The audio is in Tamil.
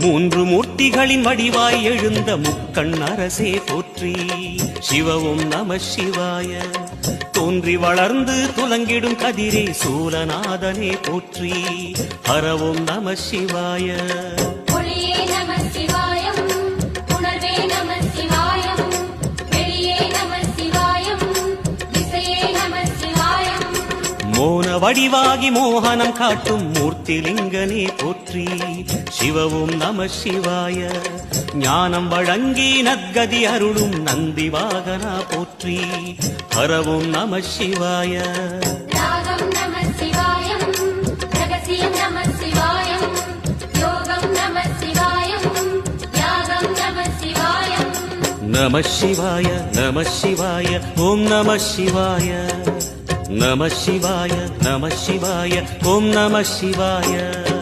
மூன்று மூர்த்திகளின் வடிவாய் எழுந்த முக்கண் அரசே போற்றி. சிவவும் நம சிவாய. தோன்றி வளர்ந்து துலங்கிடும் கதிரே சூலநாதனே போற்றி. ஹரவும் நம சிவாய. மோன வடிவாகி மோகனம் காட்டும் மூர்த்திலிங்கனே போற்றி. சிவவும் நம சிவாய. ஞானம் வழங்கி நற்கதி அருளும் நந்தி வாகனா போற்றி. ஹரவும் நம சிவாய. நம சிவாய நம சிவாய ஓம் நம சிவாய. நம சிவாய நம சிவாய ஓம் நம சிவாய.